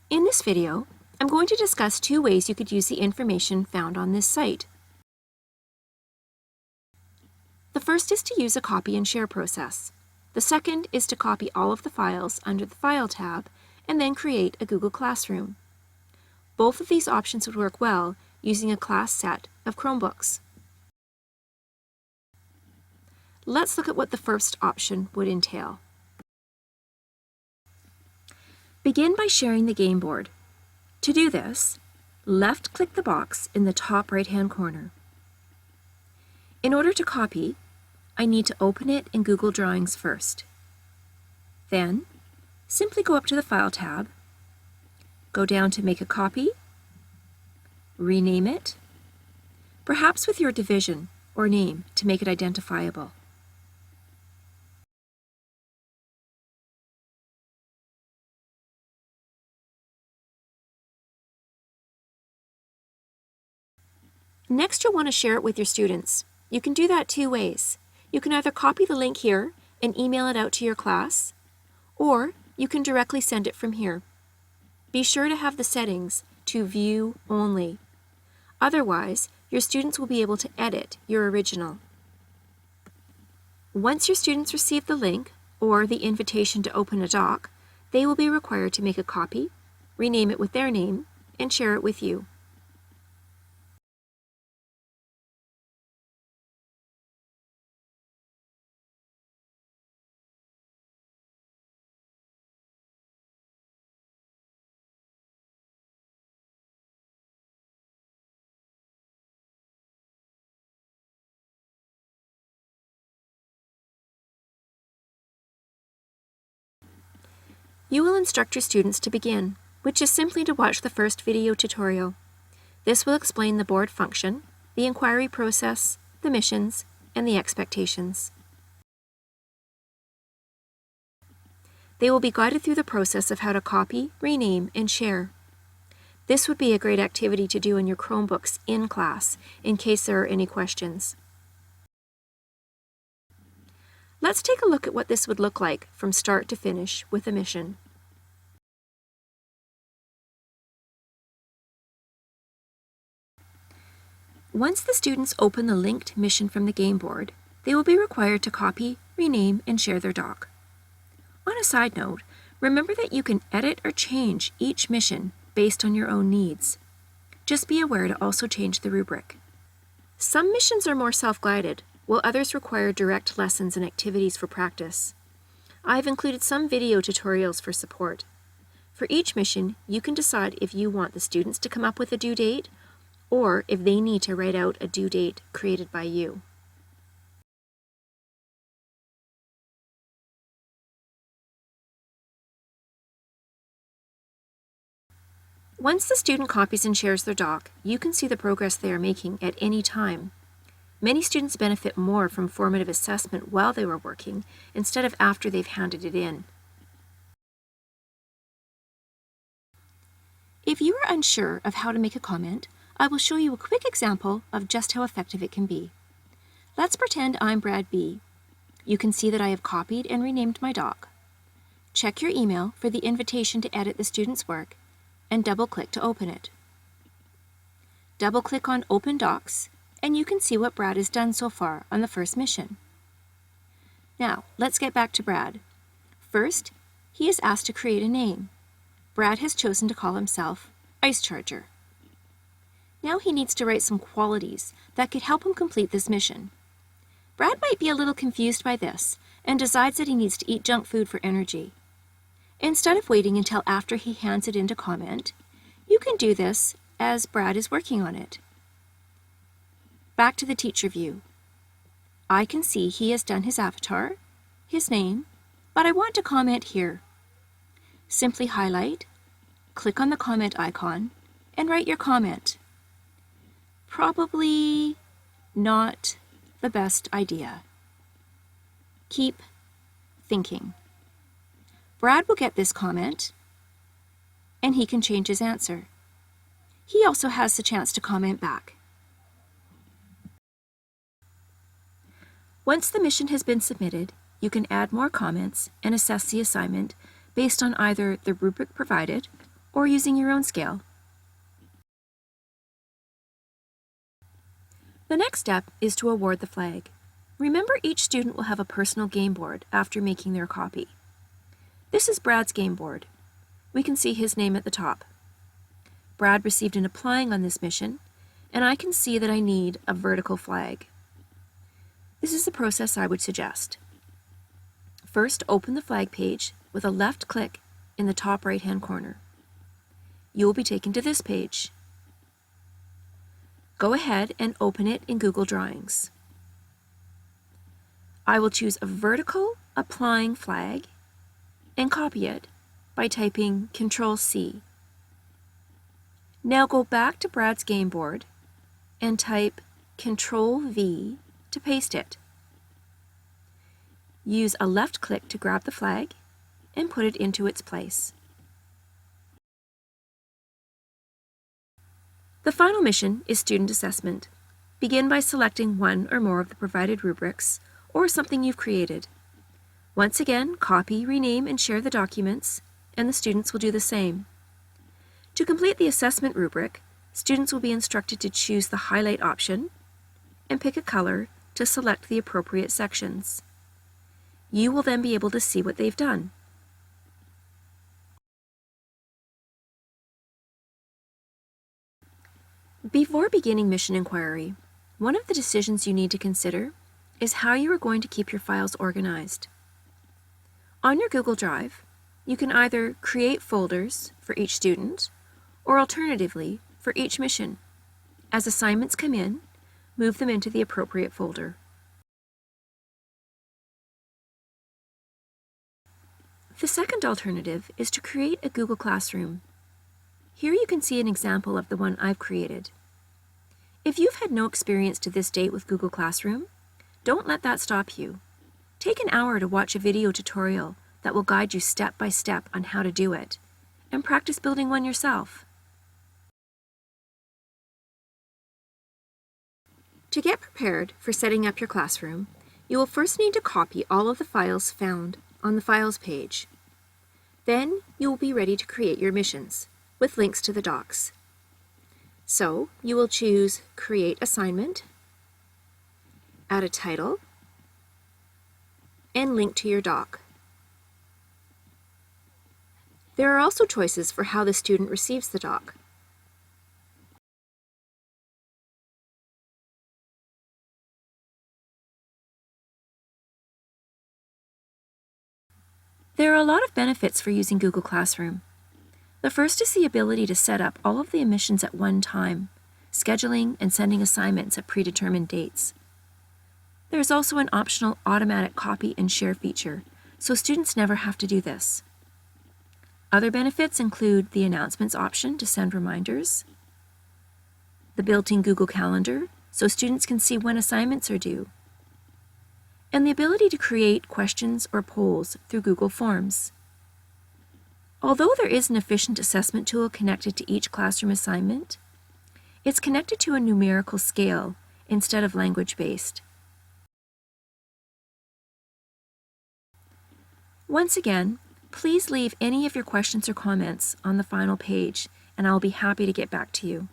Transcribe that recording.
In this video, I'm going to discuss two ways you could use the information found on this site. The first is to use a copy and share process. The second is to copy all of the files under the File tab and then create a Google Classroom. Both of these options would work well using a class set of Chromebooks. Let's look at what the first option would entail. Begin by sharing the game board. To do this, left-click the box in the top right-hand corner. In order to copy, I need to open it in Google Drawings first. Then, simply go up to the File tab, go down to Make a Copy, rename it, perhaps with your division or name to make it identifiable. Next, you'll want to share it with your students. You can do that two ways. You can either copy the link here and email it out to your class, or you can directly send it from here. Be sure to have the settings to view only. Otherwise, your students will be able to edit your original. Once your students receive the link or the invitation to open a doc, they will be required to make a copy, rename it with their name, and share it with you. You will instruct your students to begin, which is simply to watch the first video tutorial. This will explain the board function, the inquiry process, the missions, and the expectations. They will be guided through the process of how to copy, rename, and share. This would be a great activity to do in your Chromebooks in class, in case there are any questions. Let's take a look at what this would look like from start to finish with a mission. Once the students open the linked mission from the game board, they will be required to copy, rename, and share their doc. On a side note, remember that you can edit or change each mission based on your own needs. Just be aware to also change the rubric. Some missions are more self-guided, while others require direct lessons and activities for practice. I've included some video tutorials for support. For each mission, you can decide if you want the students to come up with a due date, or if they need to write out a due date created by you. Once the student copies and shares their doc, you can see the progress they are making at any time. Many students benefit more from formative assessment while they were working, instead of after they've handed it in. If you are unsure of how to make a comment, I will show you a quick example of just how effective it can be. Let's pretend I'm Brad B. You can see that I have copied and renamed my doc. Check your email for the invitation to edit the student's work, and double-click to open it. Double-click on Open Docs, and you can see what Brad has done so far on the first mission. Now, let's get back to Brad. First, he is asked to create a name. Brad has chosen to call himself Ice Charger. Now he needs to write some qualities that could help him complete this mission. Brad might be a little confused by this and decides that he needs to eat junk food for energy. Instead of waiting until after he hands it in to comment, you can do this as Brad is working on it. Back to the teacher view. I can see he has done his avatar, his name, but I want to comment here. Simply highlight, click on the comment icon, and write your comment. Probably not the best idea. Keep thinking. Brad will get this comment, and he can change his answer. He also has the chance to comment back. Once the mission has been submitted, you can add more comments and assess the assignment based on either the rubric provided or using your own scale. The next step is to award the flag. Remember, each student will have a personal game board after making their copy. This is Brad's game board. We can see his name at the top. Brad received an applying on this mission, and I can see that I need a vertical flag. This is the process I would suggest. First, open the flag page with a left click in the top right-hand corner. You will be taken to this page. Go ahead and open it in Google Drawings. I will choose a vertical applying flag and copy it by typing Ctrl-C. Now go back to Brad's game board and type Ctrl-V to paste it. Use a left click to grab the flag and put it into its place. The final mission is student assessment. Begin by selecting one or more of the provided rubrics or something you've created. Once again, copy, rename, and share the documents, and the students will do the same. To complete the assessment rubric, students will be instructed to choose the highlight option and pick a color to select the appropriate sections. You will then be able to see what they've done. Before beginning mission inquiry, one of the decisions you need to consider is how you are going to keep your files organized. On your Google Drive, you can either create folders for each student, or alternatively, for each mission. As assignments come in, move them into the appropriate folder. The second alternative is to create a Google Classroom. Here you can see an example of the one I've created. If you've had no experience to this date with Google Classroom, don't let that stop you. Take an hour to watch a video tutorial that will guide you step by step on how to do it, and practice building one yourself. To get prepared for setting up your classroom, you will first need to copy all of the files found on the Files page. Then you will be ready to create your missions with links to the docs. So you will choose Create Assignment, add a title, and link to your doc. There are also choices for how the student receives the doc. There are a lot of benefits for using Google Classroom. The first is the ability to set up all of the emissions at one time, scheduling and sending assignments at predetermined dates. There is also an optional automatic copy and share feature, so students never have to do this. Other benefits include the announcements option to send reminders, the built-in Google Calendar, so students can see when assignments are due, and the ability to create questions or polls through Google Forms. Although there is an efficient assessment tool connected to each classroom assignment, it's connected to a numerical scale instead of language-based. Once again, please leave any of your questions or comments on the final page, and I'll be happy to get back to you.